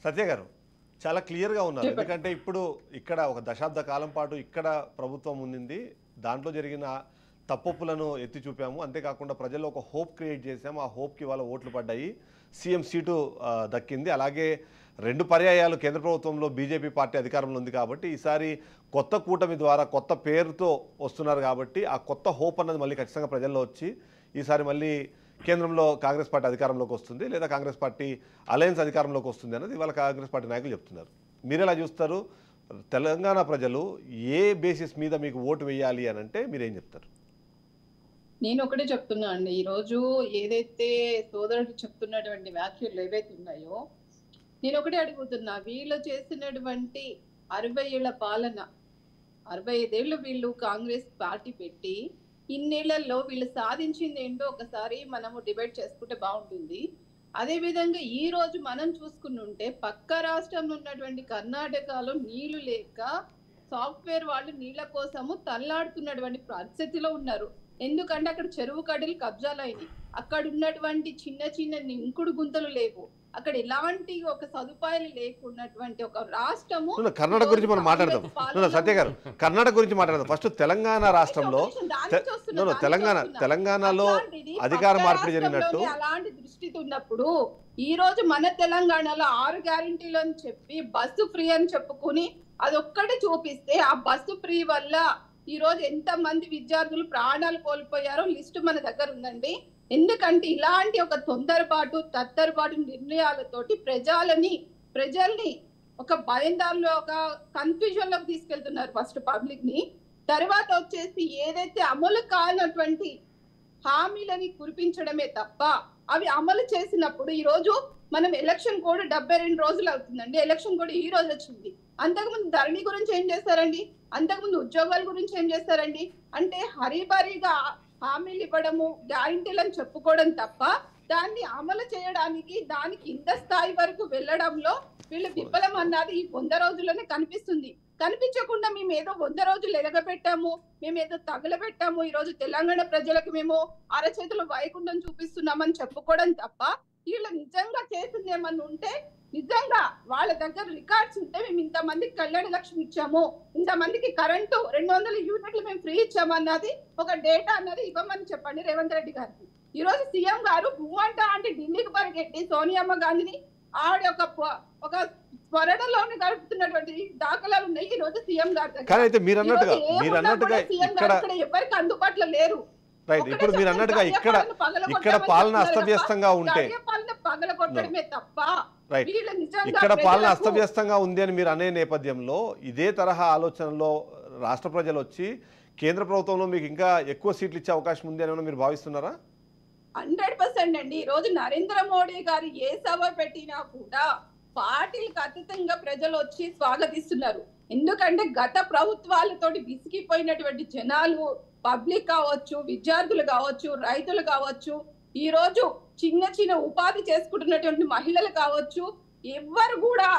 సత్య గారు చాలా క్లియర్గా ఉన్నారు. ఎందుకంటే ఇప్పుడు ఇక్కడ ఒక దశాబ్ద కాలం పాటు ఇక్కడ ప్రభుత్వం ఉండింది, దాంట్లో జరిగిన తప్పులను ఎత్తి చూపాము, అంతేకాకుండా ప్రజల్లో ఒక హోప్ క్రియేట్ చేసాము, ఆ హోప్కి వాళ్ళ ఓట్లు పడ్డాయి, సీఎం సీటు దక్కింది. అలాగే 2 పర్యాయాలు కేంద్ర ప్రభుత్వంలో బీజేపీ పార్టీ అధికారంలో ఉంది కాబట్టి ఈసారి కొత్త కూటమి ద్వారా కొత్త పేరుతో వస్తున్నారు కాబట్టి ఆ కొత్త హోప్ అన్నది మళ్ళీ ఖచ్చితంగా ప్రజల్లో వచ్చి ఈసారి మళ్ళీ కేంద్రంలో కాంగ్రెస్ పార్టీ అధికారంలోకి వస్తుంది లేదా కాంగ్రెస్ పార్టీ అలయన్స్ అధికారంలోకి వస్తుంది అన్నది ఇవాళ కాంగ్రెస్ పార్టీ నాయకులు చెప్తున్నారు. మీరు ఎలా చూస్తారు? తెలంగాణ ప్రజలు ఏ బేసిస్ మీద మీకు ఓటు వేయాలి అని అంటే మీరేం చెప్తారు? నేను ఒకటే చెప్తున్నా అండి, ఈరోజు ఏదైతే సోదరుడు చెప్తున్నటువంటి వ్యాఖ్యలు ఏవైతే ఉన్నాయో నేను ఒకటే అడుగుతున్నా, వీళ్ళు చేసినటువంటి 60 ఏళ్ల పాలన, 65 ఏళ్ళు వీళ్ళు కాంగ్రెస్ పార్టీ పెట్టి ఇన్నేళ్లలో వీళ్ళు సాధించింది ఏంటో ఒకసారి మనము డిబేట్ చేసుకుంటే బాగుంటుంది. అదే విధంగా ఈ రోజు మనం చూసుకుంటుంటే పక్క రాష్ట్రంలో ఉన్నటువంటి కర్ణాటకలో నీళ్లు లేక సాఫ్ట్వేర్ వాళ్ళు నీళ్ల కోసము తల్లాడుతున్నటువంటి పరిస్థితిలో ఉన్నారు. ఎందుకంటే అక్కడ చెరువు కడలు కబ్జాలు అయినాయి, అక్కడ ఉన్నటువంటి చిన్న చిన్న నింకుడు గుంతలు లేవు, అక్కడ ఎలాంటి ఒక సదుపాయాలు లేకున్నటువంటి ఒక రాష్ట్రము. కర్ణాటక గురించి మనం మాట్లాడదాం సత్య గారు, కర్ణాటక గురించి మాట్లాడదాం. ఫస్ట్ తెలంగాణ రాష్ట్రంలో తెలంగాణలో అధికార మార్పిడి జరిగినట్టు అలాంటి దృష్టి ఉన్నప్పుడు ఈ రోజు మన తెలంగాణలో 6 గ్యారెంటీలు అని చెప్పి బస్సు ఫ్రీ అని చెప్పుకుని అదొక్కటి చూపిస్తే ఆ బస్సు ఫ్రీ వల్ల ఈ రోజు ఎంత మంది విద్యార్థులు ప్రాణాలు కోల్పోయారో లిస్టు మన దగ్గర ఉందండి. ఎందుకంటే ఇలాంటి ఒక తొందరపాటు తత్తరపాటు నిర్ణయాలతోటి ప్రజల్ని ఒక భయందారులో ఒక కన్ఫ్యూజన్ లోకి తీసుకెళ్తున్నారు. ఫస్ట్ పబ్లిక్ ని, తర్వాత వచ్చేసి ఏదైతే అమలు కానటువంటి హామీలని కురిపించడమే తప్ప అవి అమలు చేసినప్పుడు ఈ రోజు మనం ఎలక్షన్ కోడ్ 72 రోజులు అవుతుందండి. ఎలక్షన్ కోడ్ ఈ రోజు వచ్చింది. అంతకుముందు ధరణి గురించి ఏం చేస్తారండి? అంతకుముందు ఉద్యోగాల గురించి ఏం చేస్తారండి? అంటే హరిబరిగా హామీలు ఇవ్వడము, గ్యారెంటీలను చెప్పుకోవడం తప్ప దాన్ని అమలు చేయడానికి దానికి ఇంత స్థాయి వరకు వెళ్ళడంలో వీళ్ళు విఫలం అన్నది ఈ 100 రోజుల్లోనే కనిపిస్తుంది. కనిపించకుండా మేము ఏదో 100 రోజులు ఎలగబెట్టాము, మేము ఏదో తగలబెట్టాము, ఈ రోజు తెలంగాణ ప్రజలకు మేము అరచేతులు వైకుంఠం చూపిస్తున్నామని చెప్పుకోవడం తప్ప వీళ్ళు నిజంగా చేసింది ఏమన్నా ఉంటే, నిజంగా వాళ్ళ దగ్గర రికార్డ్స్ ఉంటే మేము ఇంతమందికి కళ్యాణ లక్ష్మి ఇచ్చాము, ఇంతమందికి కరెంటు 200 యూనిట్లు మేము ఫ్రీ ఇచ్చాము అన్నది ఒక డేటా అన్నది ఇవ్వమని చెప్పండి రేవంత్ రెడ్డి గారికి. ఈ రోజు సీఎం గారు భూమంట అంటే ఢిల్లీకి పరిగెట్టి సోనియమ్మ గాంధీని ఆవిడ ఒక త్వరలోనే గడుపుతున్నటువంటి దాఖలాలు ఉన్నాయి ఈ రోజు సీఎం గారి దగ్గర. ఎవరికి అందుబాటులో లేరు. ఇప్పుడు మీరు అన్నట్టుగా ఇక్కడ పాలన అస్తవ్యస్తంగా ఉంటే, ఇక్కడ పాలన అస్తవ్యస్తంగా ఉంది అని మీరు అనే నేపథ్యంలో ఇదే తరహా ఆలోచనలో రాష్ట్ర ప్రజలు వచ్చి కేంద్ర ప్రభుత్వంలో మీకు ఇంకా ఎక్కువ సీట్లు ఇచ్చే అవకాశం ఉంది అని మీరు భావిస్తున్నారా? 100% అండి. ఈ రోజు నరేంద్ర మోడీ గారు ఏ సభ పెట్టినా కూడా పార్టీలకు అతీతంగా ప్రజలు వచ్చి స్వాగతిస్తున్నారు. ఎందుకంటే గత ప్రభుత్వాలతోటి విసిగిపోయినటువంటి జనాలు, పబ్లిక్ కావచ్చు, విద్యార్థులు కావచ్చు, రైతులు కావచ్చు, ఈ రోజు చిన్న చిన్న ఉపాధి చేసుకుంటున్నటువంటి మహిళలు కావచ్చు, ఎవ్వరు కూడా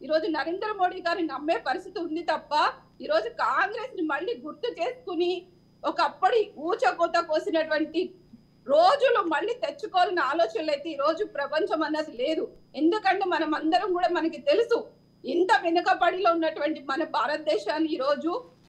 ఈరోజు నరేంద్ర మోడీ గారిని నమ్మే పరిస్థితి ఉంది తప్ప ఈరోజు కాంగ్రెస్ ని మళ్ళీ గుర్తు చేసుకుని ఒకప్పటి ఊచకోత కోసినటువంటి రోజులు మళ్ళీ తెచ్చుకోవాలన్న ఆలోచనలు అయితే ఈ రోజు ప్రపంచం అన్నది లేదు. ఎందుకంటే మనం అందరం కూడా మనకి తెలుసు ఇంత వెనుకబడిలో ఉన్నటువంటి మన భారతదేశాన్ని ఈ రోజు